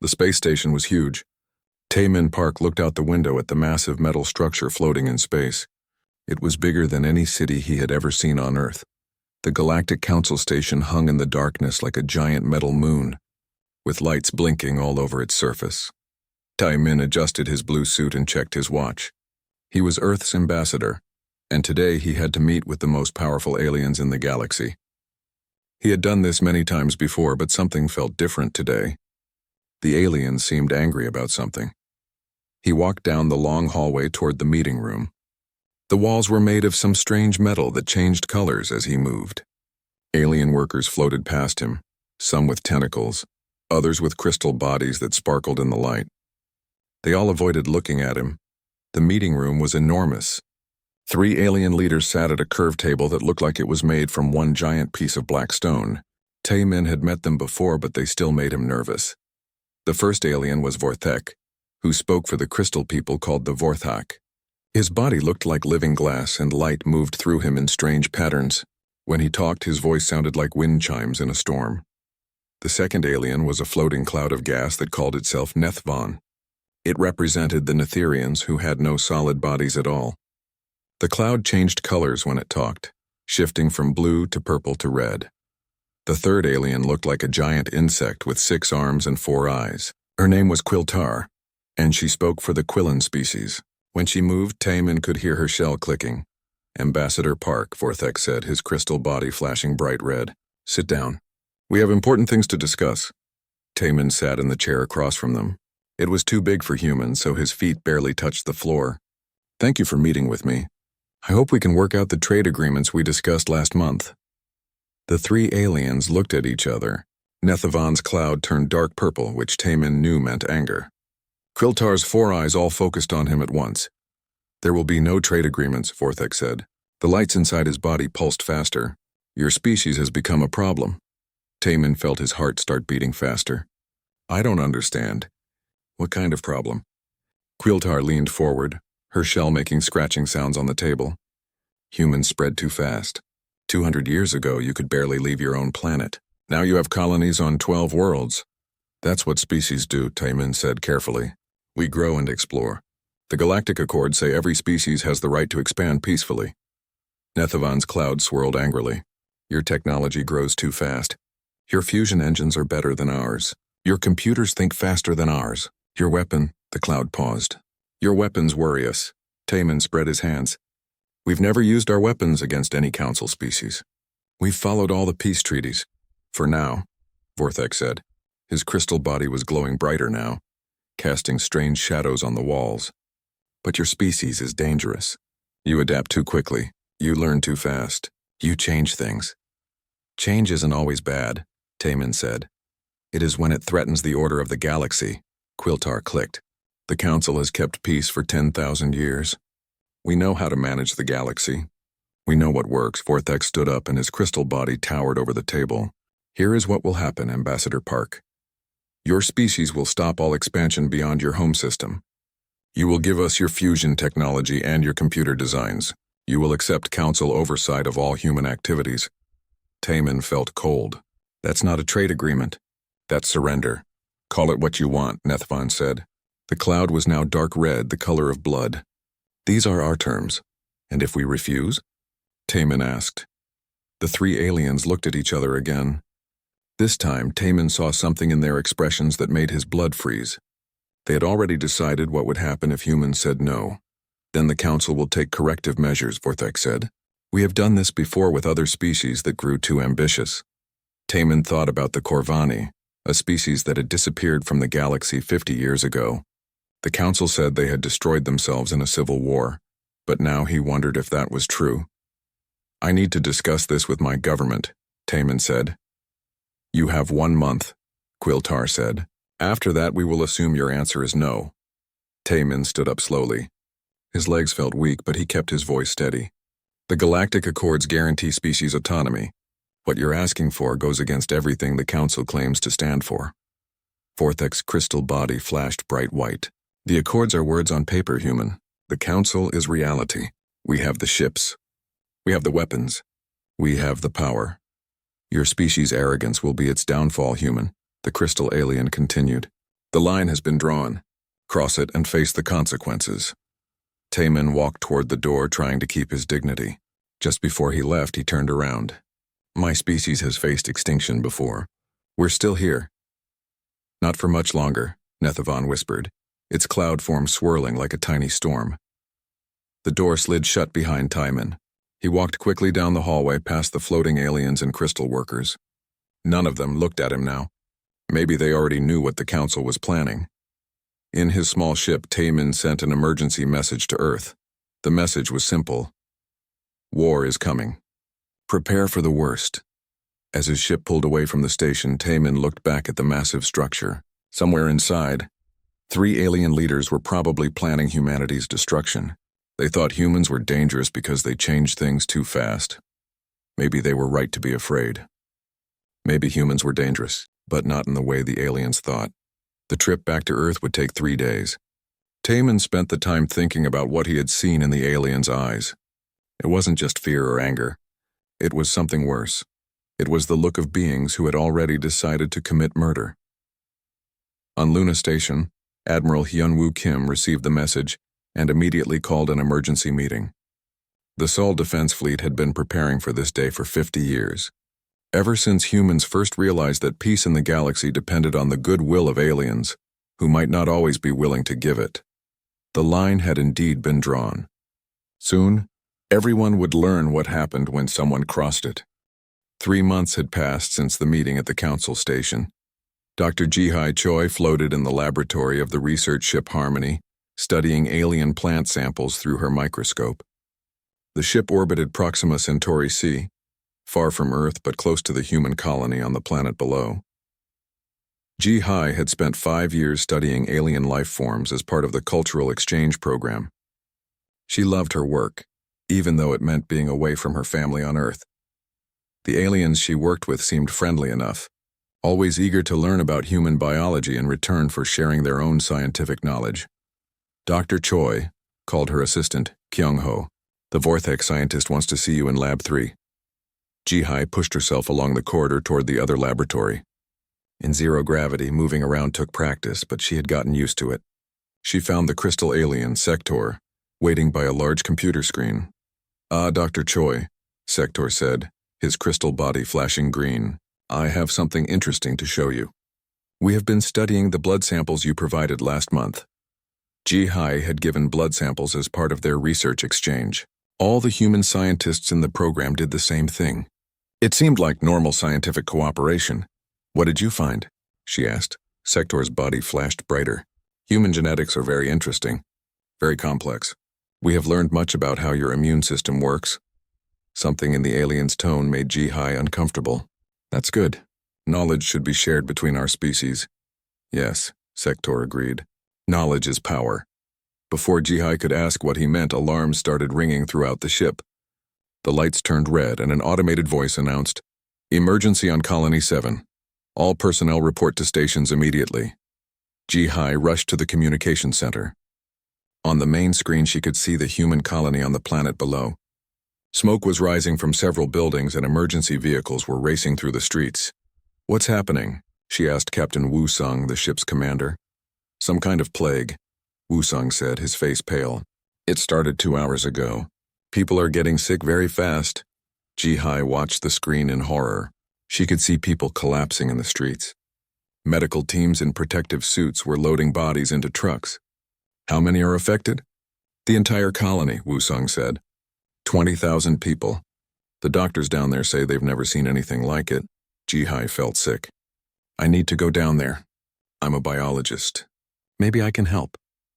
The space station was huge. Taemin Park looked out the window at the massive metal structure floating in space. It was bigger than any city he had ever seen on Earth. The Galactic Council Station hung in the darkness like a giant metal moon, with lights blinking all over its surface. Taemin adjusted his blue suit and checked his watch. He was Earth's ambassador, and today he had to meet with the most powerful aliens in the galaxy. He had done this many times before, but something felt different today. The aliens seemed angry about something. He walked down the long hallway toward the meeting room. The walls were made of some strange metal that changed colors as he moved. Alien workers floated past him, some with tentacles, others with crystal bodies that sparkled in the light. They all avoided looking at him. The meeting room was enormous. 3 alien leaders sat at a curved table that looked like it was made from one giant piece of black stone. Taemin had met them before, but they still made him nervous. The first alien was Vorthek, who spoke for the crystal people called the Vorthak. His body looked like living glass, and light moved through him in strange patterns. When he talked, his voice sounded like wind chimes in a storm. The second alien was a floating cloud of gas that called itself Nethvon. It represented the Netherians, who had no solid bodies at all. The cloud changed colors when it talked, shifting from blue to purple to red. The third alien looked like a giant insect with 6 arms and 4 eyes. Her name was Quiltar, and she spoke for the Quillan species. When she moved, Taemin could hear her shell clicking. "Ambassador Park," Vorthek said, his crystal body flashing bright red. "Sit down. We have important things to discuss." Taemin sat in the chair across from them. It was too big for humans, so his feet barely touched the floor. "Thank you for meeting with me. I hope we can work out the trade agreements we discussed last month." The 3 aliens looked at each other. Nethvon's cloud turned dark purple, which Taemin knew meant anger. Quiltar's 4 eyes all focused on him at once. "There will be no trade agreements," Vorthek said. The lights inside his body pulsed faster. "Your species has become a problem." Taemin felt his heart start beating faster. "I don't understand. What kind of problem?" Quiltar leaned forward, her shell making scratching sounds on the table. "Humans spread too fast. 200 years ago, you could barely leave your own planet. Now you have colonies on 12 worlds. That's what species do," Taemin said carefully. "We grow and explore. The Galactic Accords say every species has the right to expand peacefully." Nethvon's cloud swirled angrily. "Your technology grows too fast. Your fusion engines are better than ours. Your computers think faster than ours. Your weapon," the cloud paused. "Your weapons worry us." Taemin spread his hands. "We've never used our weapons against any council species. We've followed all the peace treaties. For now," Vorthek said. His crystal body was glowing brighter now, casting strange shadows on the walls. "But your species is dangerous. You adapt too quickly. You learn too fast. You change things." "Change isn't always bad," Taemin said. "It is when it threatens the order of the galaxy." Quiltar clicked. "The Council has kept peace for 10,000 years. We know how to manage the galaxy. We know what works." Vorthek stood up and his crystal body towered over the table. "Here is what will happen, Ambassador Park. Your species will stop all expansion beyond your home system. You will give us your fusion technology and your computer designs. You will accept Council oversight of all human activities." Taemin felt cold. "That's not a trade agreement. That's surrender. Call it what you want," Nethvon said. The cloud was now dark red, the color of blood. "These are our terms. And if we refuse?" Taemin asked. The 3 aliens looked at each other again. This time, Taemin saw something in their expressions that made his blood freeze. They had already decided what would happen if humans said no. "Then the Council will take corrective measures," Vorthek said. "We have done this before with other species that grew too ambitious." Taemin thought about the Corvani, a species that had disappeared from the galaxy 50 years ago. The Council said they had destroyed themselves in a civil war, but now he wondered if that was true. "I need to discuss this with my government," Taemin said. "You have 1 month," Quiltar said. "After that, we will assume your answer is no." Taemin stood up slowly. His legs felt weak, but he kept his voice steady. "The Galactic Accords guarantee species autonomy. What you're asking for goes against everything the Council claims to stand for." Vorthek's crystal body flashed bright white. "The Accords are words on paper, human. The Council is reality. We have the ships. We have the weapons. We have the power. Your species' arrogance will be its downfall, human," the crystal alien continued. The line has been drawn. Cross it and face the consequences. Taman walked toward the door, trying to keep his dignity. Just before he left, he turned around. My species has faced extinction before. We're still here. Not for much longer, Nethavon whispered, its cloud form swirling like a tiny storm. The door slid shut behind Timon. He walked quickly down the hallway past the floating aliens and crystal workers. None of them looked at him now. Maybe they already knew what the council was planning. In his small ship, Taman sent an emergency message to Earth. The message was simple. War is coming. Prepare for the worst. As his ship pulled away from the station, Taman looked back at the massive structure. Somewhere inside, 3 alien leaders were probably planning humanity's destruction. They thought humans were dangerous because they changed things too fast. Maybe they were right to be afraid. Maybe humans were dangerous, but not in the way the aliens thought. The trip back to Earth would take 3 days. Taman spent the time thinking about what he had seen in the aliens' eyes. It wasn't just fear or anger. It was something worse. It was the look of beings who had already decided to commit murder. On Luna Station, Admiral Hyunwoo Kim received the message and immediately called an emergency meeting. The Sol Defense Fleet had been preparing for this day for 50 years. Ever since humans first realized that peace in the galaxy depended on the goodwill of aliens, who might not always be willing to give it. The line had indeed been drawn. Soon, everyone would learn what happened when someone crossed it. 3 months had passed since the meeting at the council station. Dr. Ji-Hai Choi floated in the laboratory of the research ship Harmony, studying alien plant samples through her microscope. The ship orbited Proxima Centauri C, far from Earth but close to the human colony on the planet below. Ji-Hai had spent 5 years studying alien life forms as part of the cultural exchange program. She loved her work, even though it meant being away from her family on Earth. The aliens she worked with seemed friendly enough, always eager to learn about human biology in return for sharing their own scientific knowledge. Dr. Choi called her assistant, Kyung-ho. The Vortex scientist wants to see you in Lab 3. Ji-Hai pushed herself along the corridor toward the other laboratory. In zero gravity, moving around took practice, but she had gotten used to it. She found the crystal alien, Sector, waiting by a large computer screen. "Ah, Dr. Choi," Sector said, his crystal body flashing green. "I have something interesting to show you. We have been studying the blood samples you provided last month." Ji-Hai had given blood samples as part of their research exchange. All the human scientists in the program did the same thing. It seemed like normal scientific cooperation. "What did you find?" she asked. Sector's body flashed brighter. "Human genetics are very interesting, very complex. We have learned much about how your immune system works." Something in the alien's tone made Ji-Hai uncomfortable. "That's good. Knowledge should be shared between our species." "Yes," Sector agreed. "Knowledge is power." Before Ji-Hai could ask what he meant, alarms started ringing throughout the ship. The lights turned red and an automated voice announced, "Emergency on Colony 7. All personnel report to stations immediately." Ji-Hai rushed to the communication center. On the main screen she could see the human colony on the planet below. Smoke was rising from several buildings and emergency vehicles were racing through the streets. "What's happening?" she asked Captain Wu-sung, the ship's commander. "Some kind of plague," Wu-sung said, his face pale. "It started 2 hours ago. People are getting sick very fast." Ji-Hai watched the screen in horror. She could see people collapsing in the streets. Medical teams in protective suits were loading bodies into trucks. "How many are affected?" "The entire colony," Wu-sung said. 20,000 people. The doctors down there say they've never seen anything like it." Ji-Hai felt sick. "I need to go down there. I'm a biologist. Maybe I can help."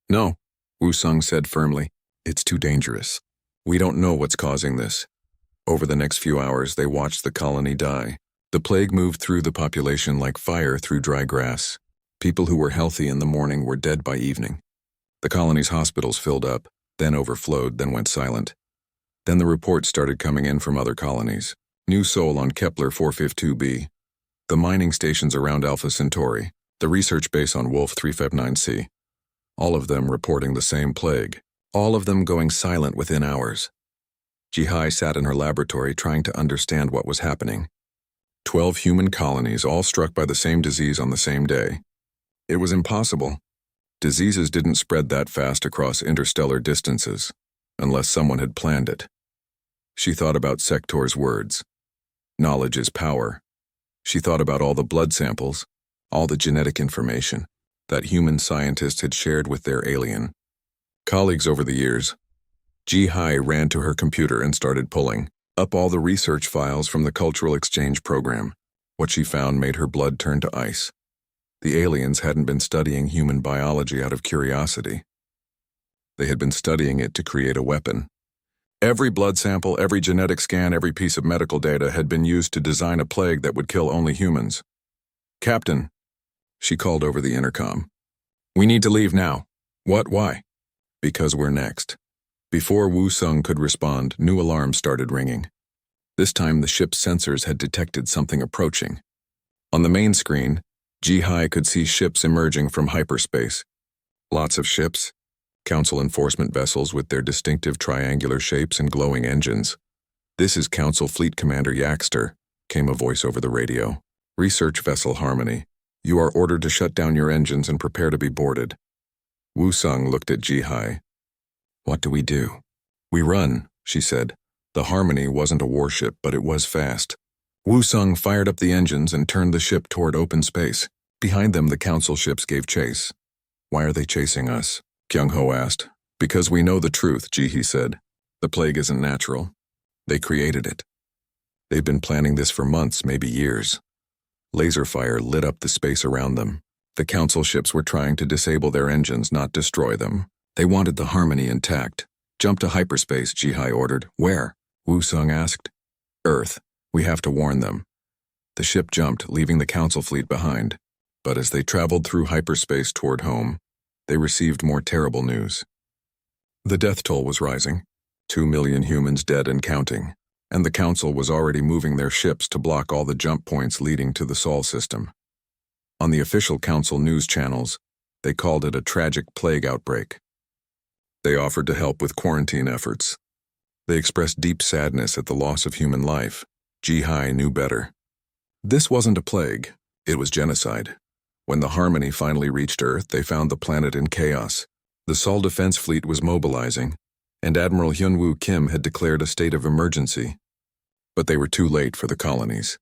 "No," Wu-sung said firmly. "It's too dangerous. We don't know what's causing this." Over the next few hours, they watched the colony die. The plague moved through the population like fire through dry grass. People who were healthy in the morning were dead by evening. The colony's hospitals filled up, then overflowed, then went silent. Then the reports started coming in from other colonies. New Sol on Kepler 452b, the mining stations around Alpha Centauri, the research base on Wolf 359c. All of them reporting the same plague, all of them going silent within hours. Ji-Hai sat in her laboratory trying to understand what was happening. 12 human colonies, all struck by the same disease on the same day. It was impossible. Diseases didn't spread that fast across interstellar distances, unless someone had planned it. She thought about Sector's words. Knowledge is power. She thought about all the blood samples, all the genetic information that human scientists had shared with their alien colleagues over the years. Ji-Hai ran to her computer and started pulling up all the research files from the cultural exchange program. What she found made her blood turn to ice. The aliens hadn't been studying human biology out of curiosity. They had been studying it to create a weapon. Every blood sample, every genetic scan, every piece of medical data had been used to design a plague that would kill only humans. "Captain," she called over the intercom. "We need to leave now." "What? Why?" "Because we're next." Before Wu Sung could respond, new alarms started ringing. This time the ship's sensors had detected something approaching. On the main screen, Ji-Hai could see ships emerging from hyperspace. Lots of ships, Council enforcement vessels with their distinctive triangular shapes and glowing engines. "This is Council Fleet Commander Yaxter," came a voice over the radio. "Research Vessel Harmony. You are ordered to shut down your engines and prepare to be boarded." Wu Sung looked at Ji-Hai. "What do we do?" "We run," she said. The Harmony wasn't a warship, but it was fast. Wu Sung fired up the engines and turned the ship toward open space. Behind them, the Council ships gave chase. "Why are they chasing us?" Kyung-ho asked. "Because we know the truth," Ji-Hee said. "The plague isn't natural. They created it. They've been planning this for months, maybe years." Laser fire lit up the space around them. The Council ships were trying to disable their engines, not destroy them. They wanted the Harmony intact. "Jump to hyperspace," Ji-Hai ordered. "Where?" Wu Sung asked. "Earth. We have to warn them." The ship jumped, leaving the Council fleet behind. But as they traveled through hyperspace toward home, they received more terrible news. The death toll was rising, 2 million humans dead and counting, and the Council was already moving their ships to block all the jump points leading to the Sol system. On the official Council news channels, they called it a tragic plague outbreak. They offered to help with quarantine efforts. They expressed deep sadness at the loss of human life. Ji-Hai knew better. This wasn't a plague, it was genocide. When the Harmony finally reached Earth, they found the planet in chaos. The Sol Defense Fleet was mobilizing, and Admiral Hyun-woo Kim had declared a state of emergency. But they were too late for the colonies.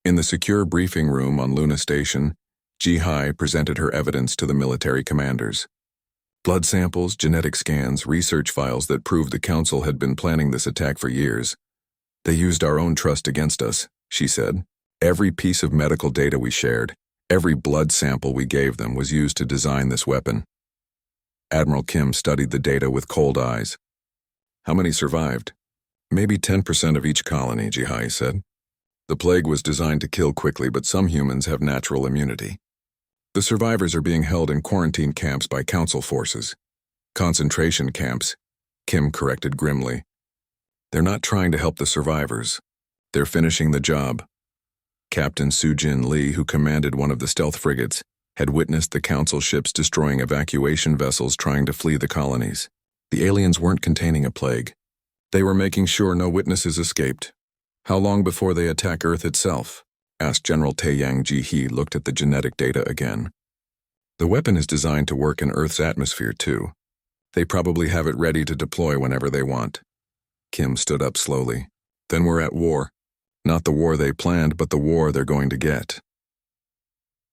In the secure briefing room on Luna Station, Ji-Hai presented her evidence to the military commanders. Blood samples, genetic scans, research files that proved the Council had been planning this attack for years. "They used our own trust against us," she said. "Every piece of medical data we shared, every blood sample we gave them was used to design this weapon." Admiral Kim studied the data with cold eyes. "How many survived?" "Maybe 10% of each colony," Ji-Hai said. "The plague was designed to kill quickly, but some humans have natural immunity. The survivors are being held in quarantine camps by Council forces." "Concentration camps," Kim corrected grimly. "They're not trying to help the survivors. They're finishing the job." Captain Soo-Jin Lee, who commanded one of the stealth frigates, had witnessed the Council ships destroying evacuation vessels trying to flee the colonies. The aliens weren't containing a plague. They were making sure no witnesses escaped. "How long before they attack Earth itself?" asked General Taeyang. Ji-Hee looked at the genetic data again. "The weapon is designed to work in Earth's atmosphere, too. They probably have it ready to deploy whenever they want." Kim stood up slowly. "Then we're at war. Not the war they planned, but the war they're going to get."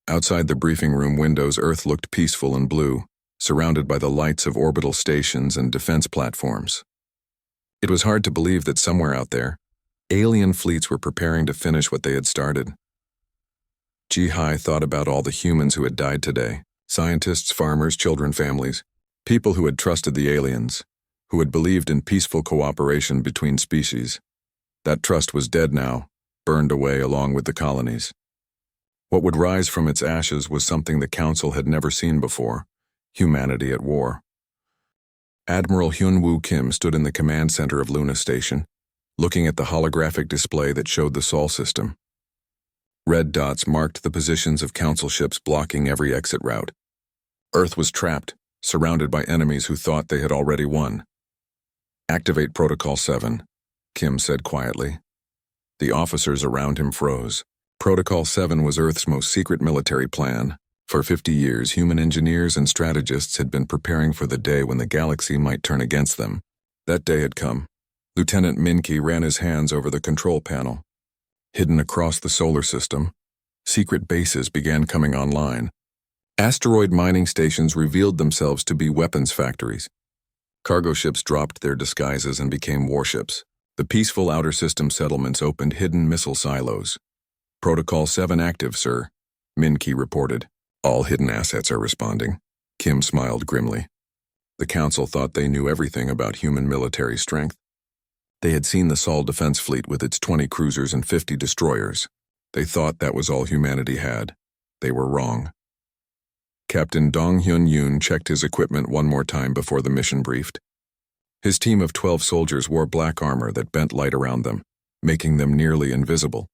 Outside the briefing room windows, Earth looked peaceful and blue, surrounded by the lights of orbital stations and defense platforms. It was hard to believe that somewhere out there, alien fleets were preparing to finish what they had started. Ji-Hai thought about all the humans who had died today. Scientists, farmers, children, families. People who had trusted the aliens, who had believed in peaceful cooperation between species. That trust was dead now, burned away along with the colonies. What would rise from its ashes was something the Council had never seen before: humanity at war. Admiral Hyun-woo Kim stood in the command center of Luna Station, looking at the holographic display that showed the Sol system. Red dots marked the positions of Council ships blocking every exit route. Earth was trapped, surrounded by enemies who thought they had already won. "Activate Protocol 7, Kim said quietly. The officers around him froze. Protocol 7 was Earth's most secret military plan, For 50 years, human engineers and strategists had been preparing for the day when the galaxy might turn against them. That day had come. Lieutenant Minke ran his hands over the control panel. Hidden across the solar system, secret bases began coming online. Asteroid mining stations revealed themselves to be weapons factories. Cargo ships dropped their disguises and became warships. The peaceful outer system settlements opened hidden missile silos. Protocol 7 active, sir, Minke reported. All hidden assets are responding. Kim smiled grimly. The Council thought they knew everything about human military strength. They had seen the Sol Defense Fleet with its 20 cruisers and 50 destroyers. They thought that was all humanity had. They were wrong. Captain Dong Hyun Yoon checked his equipment one more time before the mission briefed. His team of 12 soldiers wore black armor that bent light around them, making them nearly invisible.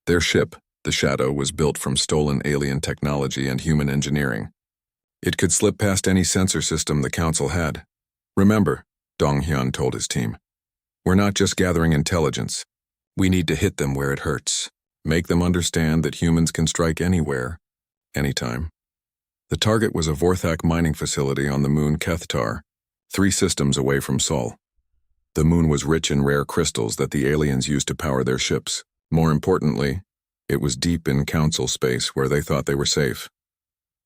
Their ship, the Shadow, was built from stolen alien technology and human engineering. It could slip past any sensor system the Council had. Remember, Dong Hyun told his team, we're not just gathering intelligence. We need to hit them where it hurts. Make them understand that humans can strike anywhere, anytime. The target was a Vorthak mining facility on the moon Kethtar, 3 systems away from Sol. The moon was rich in rare crystals that the aliens used to power their ships. More importantly, it was deep in Council space where they thought they were safe.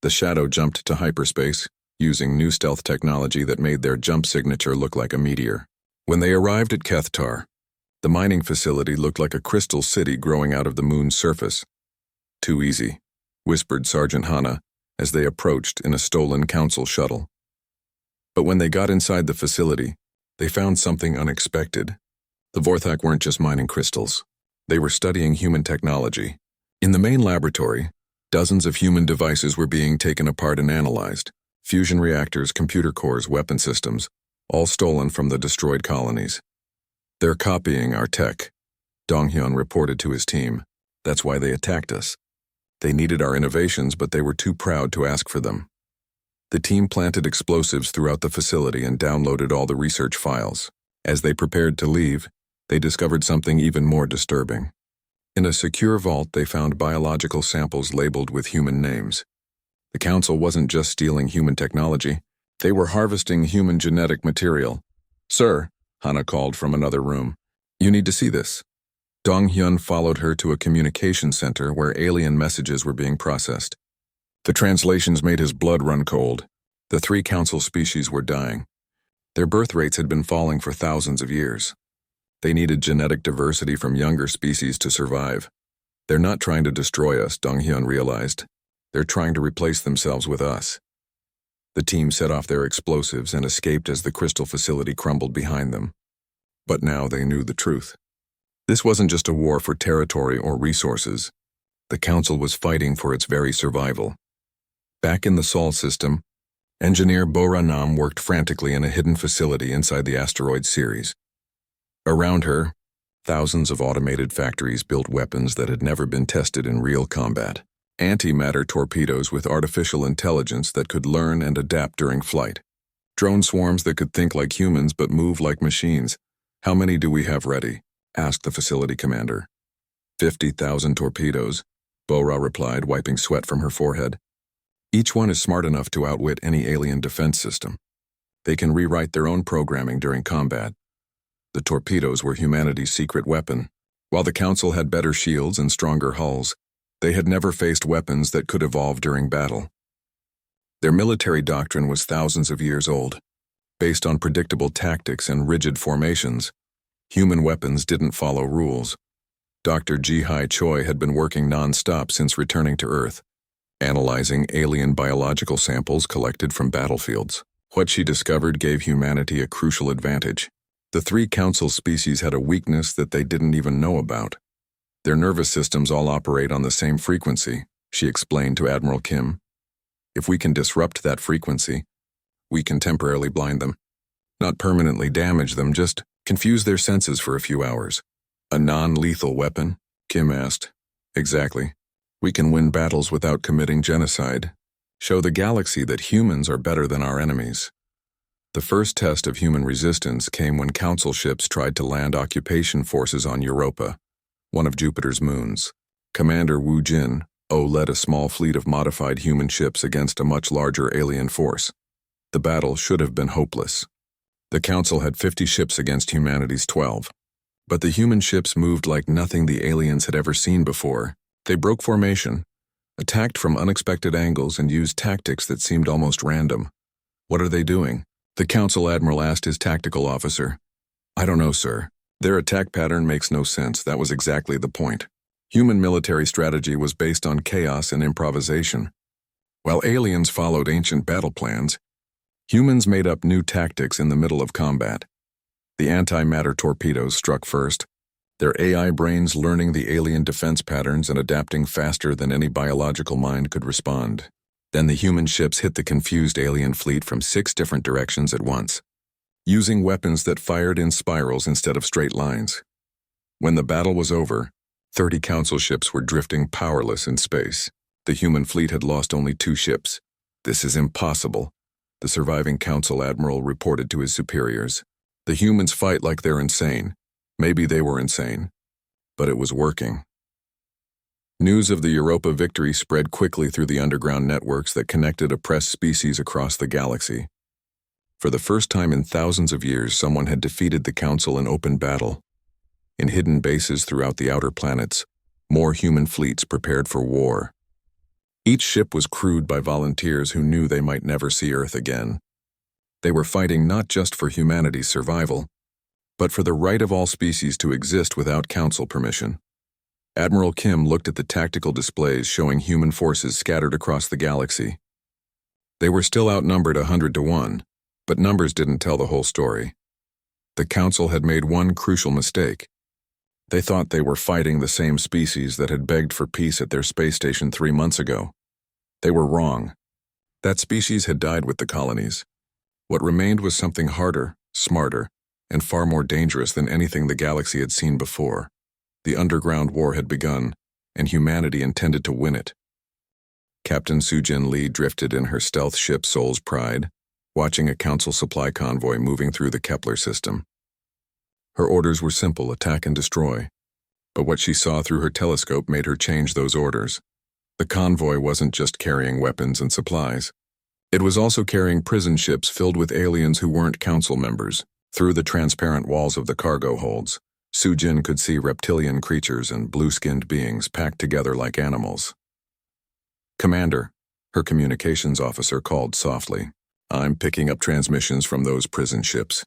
The Shadow jumped to hyperspace, using new stealth technology that made their jump signature look like a meteor. When they arrived at Kethtar, the mining facility looked like a crystal city growing out of the moon's surface. Too easy, whispered Sergeant Hanna as they approached in a stolen Council shuttle. But when they got inside the facility, they found something unexpected. The Vorthak weren't just mining crystals. They were studying human technology. In the main laboratory, dozens of human devices were being taken apart and analyzed. Fusion reactors, computer cores, weapon systems, all stolen from the destroyed colonies. They're copying our tech, Dong-hyun reported to his team. That's why they attacked us. They needed our innovations, but they were too proud to ask for them. The team planted explosives throughout the facility and downloaded all the research files. As they prepared to leave, they discovered something even more disturbing. In a secure vault, they found biological samples labeled with human names. The Council wasn't just stealing human technology. They were harvesting human genetic material. Sir, Hana called from another room. You need to see this. Dong-hyun followed her to a communication center where alien messages were being processed. The translations made his blood run cold. The 3 Council species were dying. Their birth rates had been falling for thousands of years. They needed genetic diversity from younger species to survive. They're not trying to destroy us, Dong-hyun realized. They're trying to replace themselves with us. The team set off their explosives and escaped as the crystal facility crumbled behind them. But now they knew the truth. This wasn't just a war for territory or resources. The Council was fighting for its very survival. Back in the Sol system, engineer Bora Nam worked frantically in a hidden facility inside the asteroid series. Around her, thousands of automated factories built weapons that had never been tested in real combat. Antimatter torpedoes with artificial intelligence that could learn and adapt during flight. Drone swarms that could think like humans but move like machines. How many do we have ready? Asked the facility commander. 50,000 torpedoes, Bora replied, wiping sweat from her forehead. Each one is smart enough to outwit any alien defense system. They can rewrite their own programming during combat. The torpedoes were humanity's secret weapon. While the Council had better shields and stronger hulls, they had never faced weapons that could evolve during battle. Their military doctrine was thousands of years old. Based on predictable tactics and rigid formations, human weapons didn't follow rules. Dr. Ji-hai Choi had been working non-stop since returning to Earth, analyzing alien biological samples collected from battlefields. What she discovered gave humanity a crucial advantage. The 3 Council species had a weakness that they didn't even know about. Their nervous systems all operate on the same frequency, she explained to Admiral Kim. If we can disrupt that frequency, we can temporarily blind them. Not permanently damage them, just confuse their senses for a few hours. A non-lethal weapon? Kim asked. Exactly. We can win battles without committing genocide. Show the galaxy that humans are better than our enemies. The first test of human resistance came when Council ships tried to land occupation forces on Europa, one of Jupiter's moons. Commander Wu Jin, O led a small fleet of modified human ships against a much larger alien force. The battle should have been hopeless. The Council had 50 ships against humanity's 12. But the human ships moved like nothing the aliens had ever seen before. They broke formation, attacked from unexpected angles, and used tactics that seemed almost random. What are they doing? The Council Admiral asked his tactical officer. I don't know, sir. Their attack pattern makes no sense. That was exactly the point. Human military strategy was based on chaos and improvisation. While aliens followed ancient battle plans, humans made up new tactics in the middle of combat. The antimatter torpedoes struck first, their AI brains learning the alien defense patterns and adapting faster than any biological mind could respond. Then the human ships hit the confused alien fleet from 6 different directions at once, using weapons that fired in spirals instead of straight lines. When the battle was over, 30 Council ships were drifting powerless in space. The human fleet had lost only 2 ships. This is impossible, the surviving Council Admiral reported to his superiors. The humans fight like they're insane. Maybe they were insane, but it was working. News of the Europa victory spread quickly through the underground networks that connected oppressed species across the galaxy. For the first time in thousands of years, someone had defeated the Council in open battle. In hidden bases throughout the outer planets, more human fleets prepared for war. Each ship was crewed by volunteers who knew they might never see Earth again. They were fighting not just for humanity's survival, but for the right of all species to exist without Council permission. Admiral Kim looked at the tactical displays showing human forces scattered across the galaxy. They were still outnumbered 100 to 1, but numbers didn't tell the whole story. The Council had made one crucial mistake. They thought they were fighting the same species that had begged for peace at their space station 3 months ago. They were wrong. That species had died with the colonies. What remained was something harder, smarter, and far more dangerous than anything the galaxy had seen before. The underground war had begun, and humanity intended to win it. Captain Sujin Lee drifted in her stealth ship Soul's Pride, watching a Council supply convoy moving through the Kepler system. Her orders were simple: attack and destroy. But what she saw through her telescope made her change those orders. The convoy wasn't just carrying weapons and supplies. It was also carrying prison ships filled with aliens who weren't Council members. Through the transparent walls of the cargo holds, Sujin could see reptilian creatures and blue-skinned beings packed together like animals. Commander, her communications officer called softly. I'm picking up transmissions from those prison ships.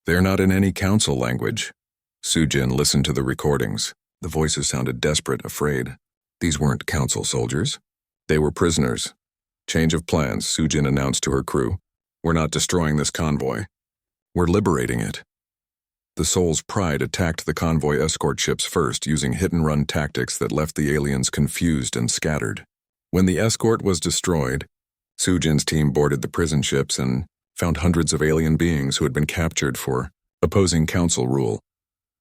They're not in any Council language. Sujin listened to the recordings. The voices sounded desperate, afraid. These weren't Council soldiers. They were prisoners. Change of plans, Sujin announced to her crew. We're not destroying this convoy. We're liberating it. The Soul's Pride attacked the convoy escort ships first, using hit-and-run tactics that left the aliens confused and scattered. When the escort was destroyed, Sujin's team boarded the prison ships and found hundreds of alien beings who had been captured for opposing Council rule.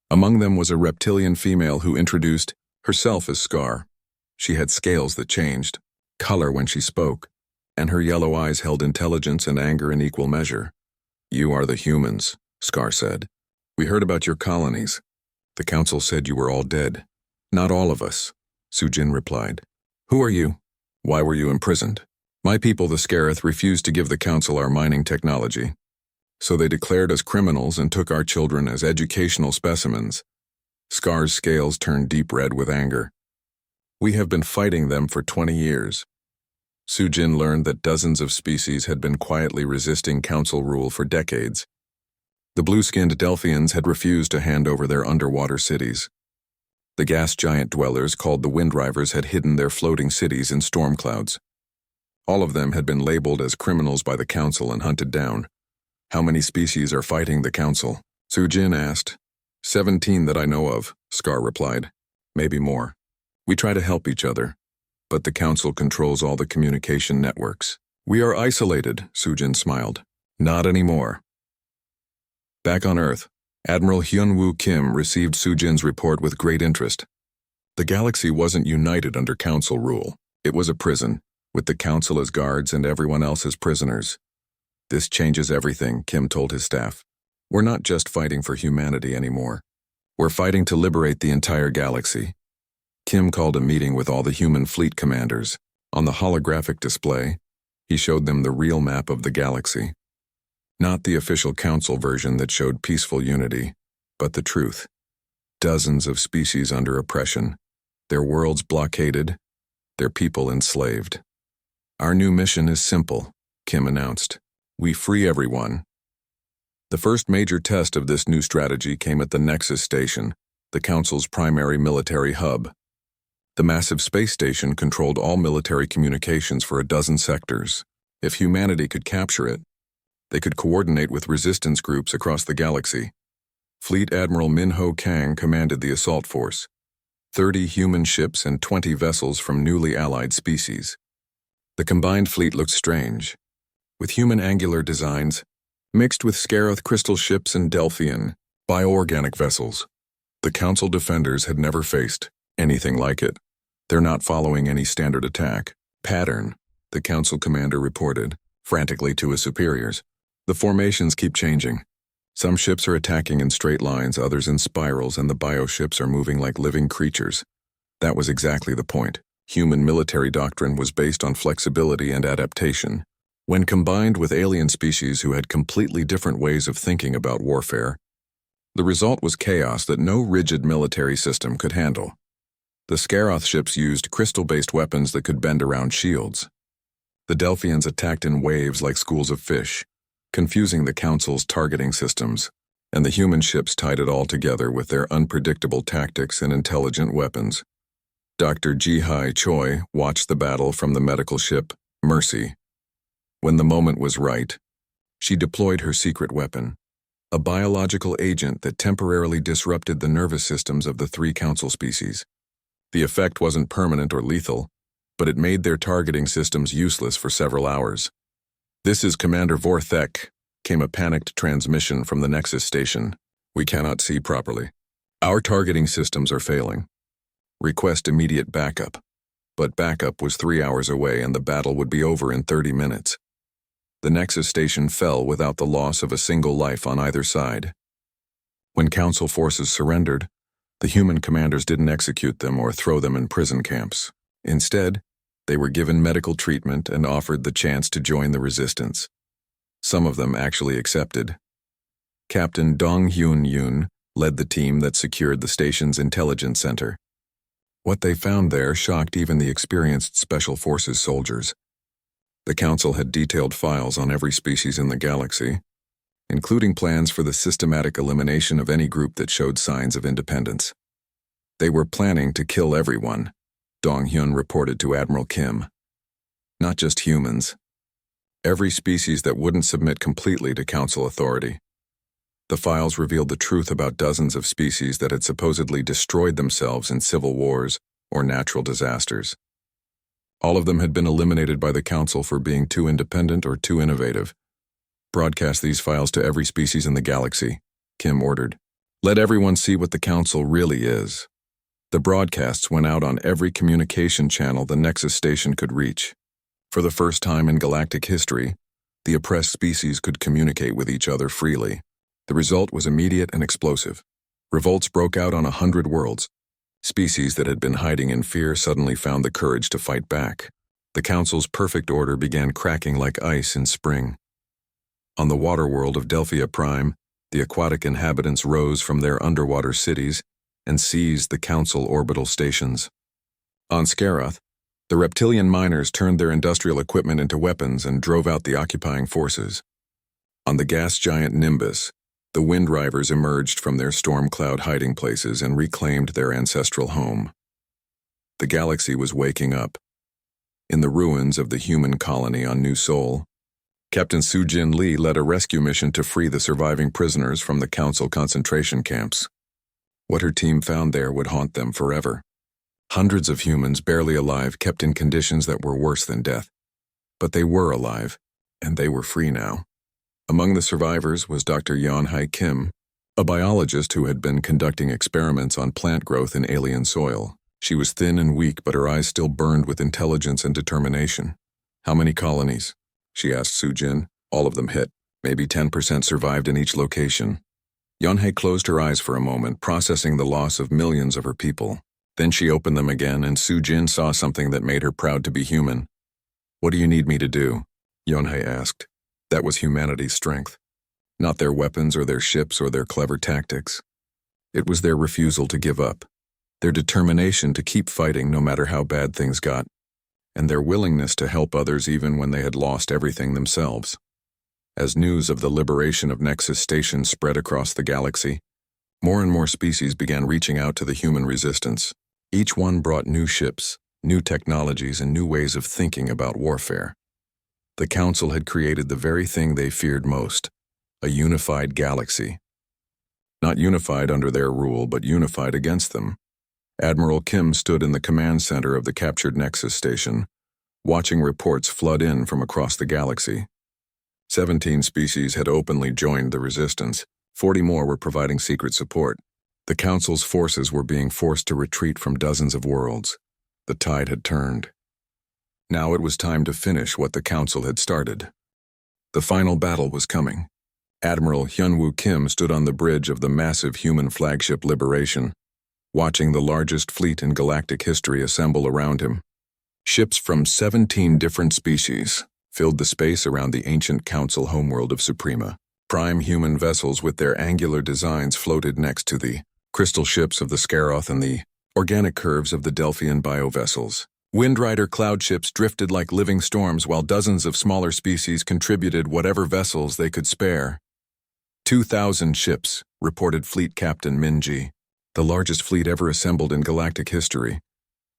Among them was a reptilian female who introduced herself as Scar. She had scales that changed, color when she spoke, and her yellow eyes held intelligence and anger in equal measure. You are the humans, Scar said. We heard about your colonies. The Council said you were all dead. Not all of us, Sujin replied. Who are you? Why were you imprisoned? My people, the Scarith, refused to give the Council our mining technology. So they declared us criminals and took our children as educational specimens. Scar's scales turned deep red with anger. We have been fighting them for 20 years. Sujin learned that dozens of species had been quietly resisting Council rule for decades. The blue-skinned Delphians had refused to hand over their underwater cities. The gas giant dwellers called the Windrivers had hidden their floating cities in storm clouds. All of them had been labeled as criminals by the Council and hunted down. How many species are fighting the Council? Sujin asked. 17 that I know of, Scar replied. Maybe more. We try to help each other, but the Council controls all the communication networks. We are isolated, Sujin smiled. Not anymore. Back on Earth, Admiral Hyun-woo Kim received Sujin's report with great interest. The galaxy wasn't united under Council rule. It was a prison, with the Council as guards and everyone else as prisoners. This changes everything, Kim told his staff. We're not just fighting for humanity anymore. We're fighting to liberate the entire galaxy. Kim called a meeting with all the human fleet commanders. On the holographic display, he showed them the real map of the galaxy. Not the official council version that showed peaceful unity, but the truth. Dozens of species under oppression, their worlds blockaded, their people enslaved. Our new mission is simple, Kim announced. We free everyone. The first major test of this new strategy came at the Nexus Station, the Council's primary military hub. The massive space station controlled all military communications for a dozen sectors. If humanity could capture it, they could coordinate with resistance groups across the galaxy. Fleet Admiral Minho Kang commanded the assault force, 30 human ships and 20 vessels from newly allied species. The combined fleet looked strange, with human angular designs mixed with Scaroth crystal ships and Delphian, bioorganic vessels. The Council defenders had never faced anything like it. They're not following any standard attack pattern, the Council commander reported, frantically to his superiors. The formations keep changing. Some ships are attacking in straight lines, others in spirals, and the bioships are moving like living creatures. That was exactly the point. Human military doctrine was based on flexibility and adaptation. When combined with alien species who had completely different ways of thinking about warfare, the result was chaos that no rigid military system could handle. The Scaroth ships used crystal-based weapons that could bend around shields. The Delphians attacked in waves like schools of fish, confusing the Council's targeting systems, and the human ships tied it all together with their unpredictable tactics and intelligent weapons. Dr. Ji-Hai Choi watched the battle from the medical ship, Mercy. When the moment was right, she deployed her secret weapon, a biological agent that temporarily disrupted the nervous systems of the 3 Council species. The effect wasn't permanent or lethal, but it made their targeting systems useless for several hours. "This is Commander Vorthek," came a panicked transmission from the Nexus Station. "We cannot see properly. Our targeting systems are failing. Request immediate backup." But backup was 3 hours away and the battle would be over in 30 minutes. The Nexus Station fell without the loss of a single life on either side. When Council forces surrendered, the human commanders didn't execute them or throw them in prison camps. Instead, they were given medical treatment and offered the chance to join the resistance. Some of them actually accepted. Captain Dong Hyun Yoon led the team that secured the station's intelligence center. What they found there shocked even the experienced Special Forces soldiers. The Council had detailed files on every species in the galaxy, including plans for the systematic elimination of any group that showed signs of independence. They were planning to kill everyone, Dong Hyun reported to Admiral Kim. Not just humans. Every species that wouldn't submit completely to Council authority. The files revealed the truth about dozens of species that had supposedly destroyed themselves in civil wars or natural disasters. All of them had been eliminated by the Council for being too independent or too innovative. "Broadcast these files to every species in the galaxy," Kim ordered. "Let everyone see what the Council really is." The broadcasts went out on every communication channel the Nexus Station could reach. For the first time in galactic history, the oppressed species could communicate with each other freely. The result was immediate and explosive. Revolts broke out on 100 worlds. Species that had been hiding in fear suddenly found the courage to fight back. The Council's perfect order began cracking like ice in spring. On the water world of Delphia Prime, the aquatic inhabitants rose from their underwater cities and seized the Council orbital stations. On Scaroth, the reptilian miners turned their industrial equipment into weapons and drove out the occupying forces. On the gas giant Nimbus, the Wind Rivers emerged from their storm cloud hiding places and reclaimed their ancestral home. The galaxy was waking up. In the ruins of the human colony on New Sol, Captain Soo-Jin Lee led a rescue mission to free the surviving prisoners from the Council concentration camps. What her team found there would haunt them forever. Hundreds of humans barely alive kept in conditions that were worse than death. But they were alive, and they were free now. Among the survivors was Dr. Yeon-Hai Kim, a biologist who had been conducting experiments on plant growth in alien soil. She was thin and weak, but her eyes still burned with intelligence and determination. "How many colonies?" she asked Soo-Jin. "All of them hit. Maybe 10% survived in each location." Yeon-Hai closed her eyes for a moment, processing the loss of millions of her people. Then she opened them again, and Sujin saw something that made her proud to be human. "What do you need me to do?" Yonhei asked. That was humanity's strength. Not their weapons or their ships or their clever tactics. It was their refusal to give up, their determination to keep fighting no matter how bad things got, and their willingness to help others even when they had lost everything themselves. As news of the liberation of Nexus Station spread across the galaxy, more and more species began reaching out to the human resistance. Each one brought new ships, new technologies, and new ways of thinking about warfare. The Council had created the very thing they feared most, a unified galaxy. Not unified under their rule, but unified against them. Admiral Kim stood in the command center of the captured Nexus Station, watching reports flood in from across the galaxy. 17 species had openly joined the resistance. 40 more were providing secret support. The Council's forces were being forced to retreat from dozens of worlds. The tide had turned. Now it was time to finish what the Council had started. The final battle was coming. Admiral Hyunwoo Kim stood on the bridge of the massive human flagship Liberation, watching the largest fleet in galactic history assemble around him. Ships from 17 different species filled the space around the ancient Council homeworld of Suprema. Prime human vessels with their angular designs floated next to the crystal ships of the Scaroth and the organic curves of the Delphian biovessels. Windrider cloud ships drifted like living storms while dozens of smaller species contributed whatever vessels they could spare. 2,000 ships, reported Fleet Captain Minji, the largest fleet ever assembled in galactic history.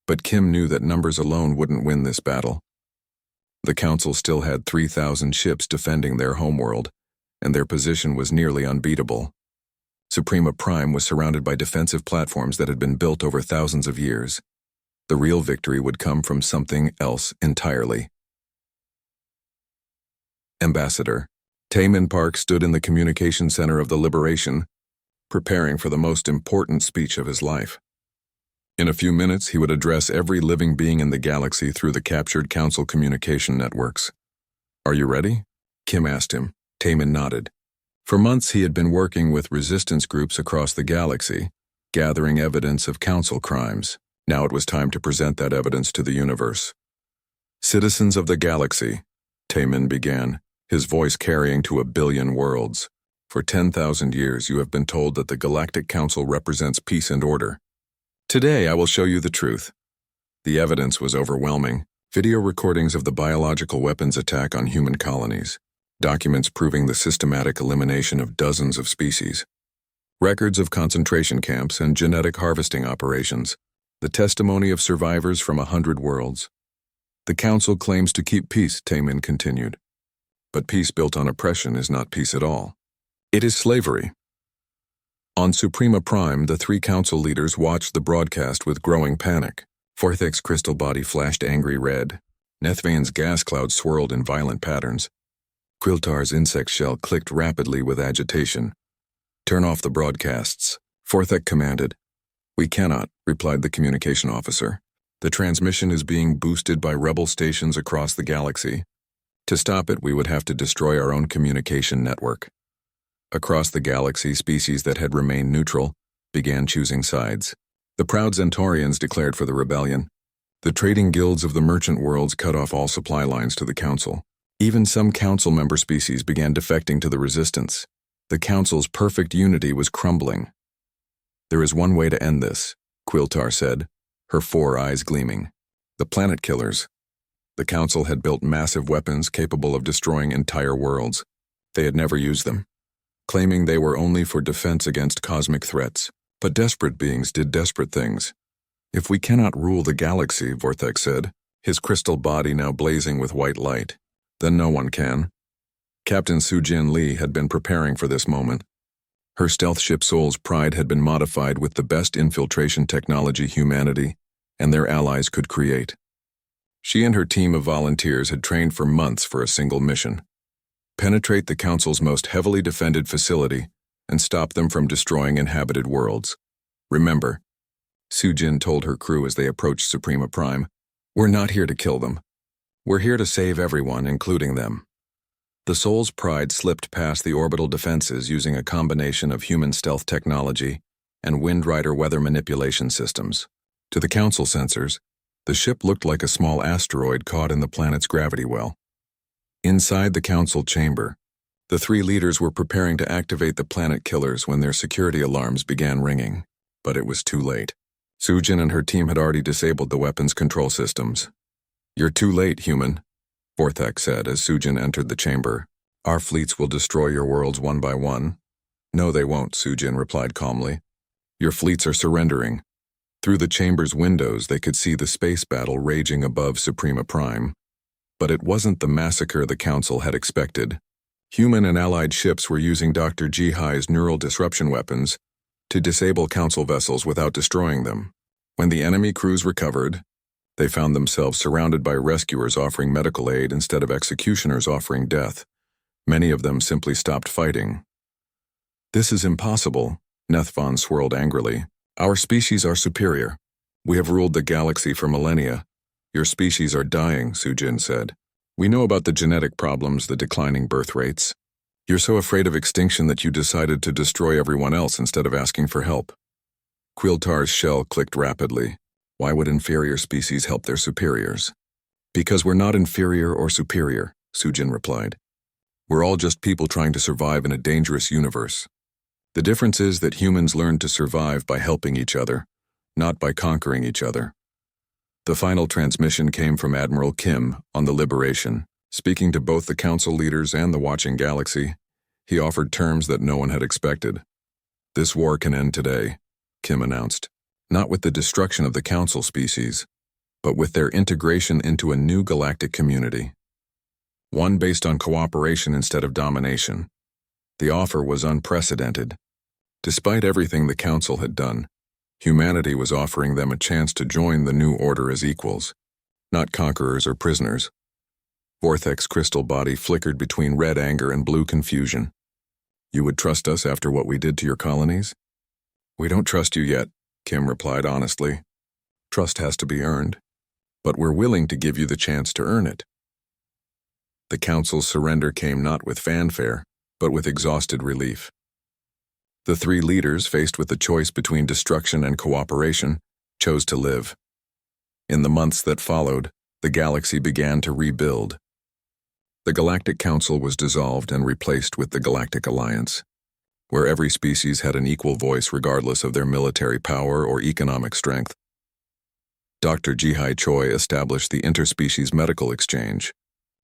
But Kim knew that numbers alone wouldn't win this battle. The Council still had 3,000 ships defending their homeworld, and their position was nearly unbeatable. Suprema Prime was surrounded by defensive platforms that had been built over thousands of years. The real victory would come from something else entirely. Ambassador Taemin Park stood in the communication center of the Liberation, preparing for the most important speech of his life. In a few minutes, he would address every living being in the galaxy through the captured Council communication networks. "Are you ready?" Kim asked him. Taemin nodded. For months he had been working with resistance groups across the galaxy, gathering evidence of Council crimes. Now it was time to present that evidence to the universe. "Citizens of the galaxy," Taemin began, his voice carrying to 1 billion worlds. "For 10,000 years you have been told that the Galactic Council represents peace and order. Today I will show you the truth." The evidence was overwhelming. Video recordings of the biological weapons attack on human colonies. Documents proving the systematic elimination of dozens of species. Records of concentration camps and genetic harvesting operations. The testimony of survivors from 100 worlds. "The Council claims to keep peace," Taemin continued. "But peace built on oppression is not peace at all. It is slavery." On Suprema Prime, the 3 Council leaders watched the broadcast with growing panic. Forthek's crystal body flashed angry red. Nethvane's gas cloud swirled in violent patterns. Quiltar's insect shell clicked rapidly with agitation. "Turn off the broadcasts," Forthek commanded. "We cannot," replied the communication officer. "The transmission is being boosted by rebel stations across the galaxy. To stop it, we would have to destroy our own communication network." Across the galaxy, species that had remained neutral began choosing sides. The proud Centaurians declared for the rebellion. The trading guilds of the merchant worlds cut off all supply lines to the Council. Even some Council member species began defecting to the resistance. The Council's perfect unity was crumbling. "There is one way to end this," Quiltar said, her 4 eyes gleaming. "The planet killers." The Council had built massive weapons capable of destroying entire worlds. They had never used them, claiming they were only for defense against cosmic threats. But desperate beings did desperate things. "If we cannot rule the galaxy," Vorthek said, his crystal body now blazing with white light, "then no one can." Captain Sujin Lee had been preparing for this moment. Her stealth ship Soul's Pride had been modified with the best infiltration technology humanity and their allies could create. She and her team of volunteers had trained for months for a single mission: penetrate the Council's most heavily defended facility and stop them from destroying inhabited worlds. "Remember," Sujin told her crew as they approached Suprema Prime, "we're not here to kill them. We're here to save everyone, including them." The Soul's Pride slipped past the orbital defenses using a combination of human stealth technology and Windrider weather manipulation systems. To the Council sensors, the ship looked like a small asteroid caught in the planet's gravity well. Inside the Council chamber, the three leaders were preparing to activate the planet killers when their security alarms began ringing, but it was too late. Sujin and her team had already disabled the weapons control systems. "You're too late, human," Vorthek said as Sujin entered the chamber. "Our fleets will destroy your worlds one by one." "No, they won't," Sujin replied calmly. "Your fleets are surrendering." Through the chamber's windows, they could see the space battle raging above Suprema Prime. But it wasn't the massacre the Council had expected. Human and allied ships were using Dr. Jihai's neural disruption weapons to disable Council vessels without destroying them. When the enemy crews recovered, they found themselves surrounded by rescuers offering medical aid instead of executioners offering death. Many of them simply stopped fighting. "This is impossible," Nethvon swirled angrily. "Our species are superior. We have ruled the galaxy for millennia. Your species are dying," Sujin said. "We know about the genetic problems, the declining birth rates. You're so afraid of extinction that you decided to destroy everyone else instead of asking for help." Quiltar's shell clicked rapidly. "Why would inferior species help their superiors?" "Because we're not inferior or superior," Sujin replied. "We're all just people trying to survive in a dangerous universe. The difference is that humans learn to survive by helping each other, not by conquering each other." The final transmission came from Admiral Kim on the Liberation. Speaking to both the Council leaders and the watching galaxy, he offered terms that no one had expected. "This war can end today," Kim announced, "not with the destruction of the Council species, but with their integration into a new galactic community. One based on cooperation instead of domination." The offer was unprecedented. Despite everything the Council had done, humanity was offering them a chance to join the new order as equals, not conquerors or prisoners. Vorthek's crystal body flickered between red anger and blue confusion. "You would trust us after what we did to your colonies?" "We don't trust you yet," Kim replied honestly. "Trust has to be earned, but we're willing to give you the chance to earn it." The Council's surrender came not with fanfare, but with exhausted relief. The three leaders, faced with the choice between destruction and cooperation, chose to live. In the months that followed, the galaxy began to rebuild. The Galactic Council was dissolved and replaced with the Galactic Alliance, where every species had an equal voice regardless of their military power or economic strength. Dr. Jihai Choi established the Interspecies Medical Exchange,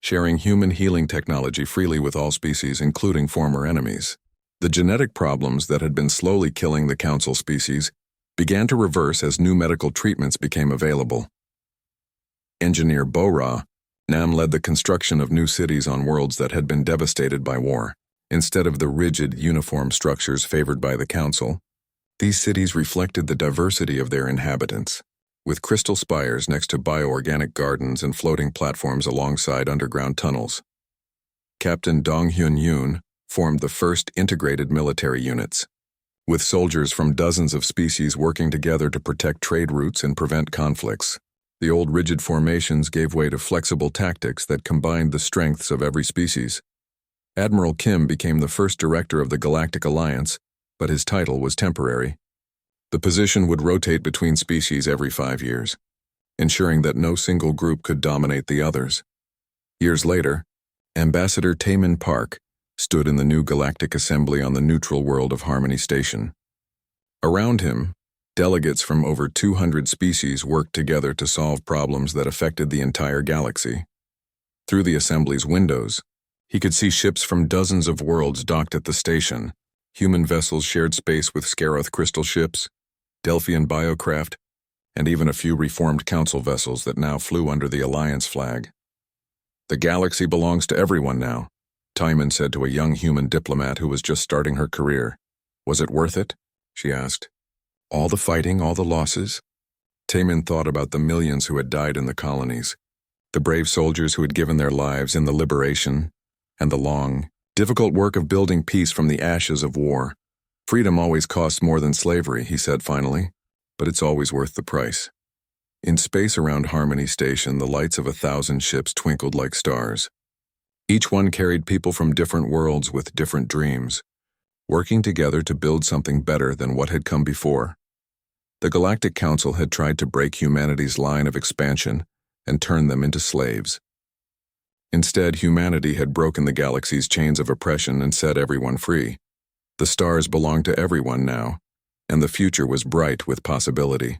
sharing human healing technology freely with all species, including former enemies. The genetic problems that had been slowly killing the Council species began to reverse as new medical treatments became available. Engineer Bo-Ra, Nam led the construction of new cities on worlds that had been devastated by war. Instead of the rigid, uniform structures favored by the Council, these cities reflected the diversity of their inhabitants, with crystal spires next to bioorganic gardens and floating platforms alongside underground tunnels. Captain Dong Hyun Yoon formed the first integrated military units, with soldiers from dozens of species working together to protect trade routes and prevent conflicts. The old rigid formations gave way to flexible tactics that combined the strengths of every species. Admiral Kim became the first director of the Galactic Alliance, but his title was temporary. The position would rotate between species every 5 years, ensuring that no single group could dominate the others. Years later, Ambassador Taemin Park stood in the new Galactic Assembly on the neutral world of Harmony Station. Around him, delegates from over 200 species worked together to solve problems that affected the entire galaxy. Through the Assembly's windows, he could see ships from dozens of worlds docked at the station. Human vessels shared space with Scaroth crystal ships, Delphian biocraft, and even a few reformed Council vessels that now flew under the Alliance flag. "The galaxy belongs to everyone now," Timon said to a young human diplomat who was just starting her career. "Was it worth it?" she asked. "All the fighting, all the losses?" Timon thought about the millions who had died in the colonies, the brave soldiers who had given their lives in the liberation, and the long, difficult work of building peace from the ashes of war. "Freedom always costs more than slavery," he said finally, "but it's always worth the price." In space around Harmony Station, the lights of 1,000 ships twinkled like stars. Each one carried people from different worlds with different dreams, working together to build something better than what had come before. The Galactic Council had tried to break humanity's line of expansion and turn them into slaves. Instead, humanity had broken the galaxy's chains of oppression and set everyone free. The stars belonged to everyone now, and the future was bright with possibility.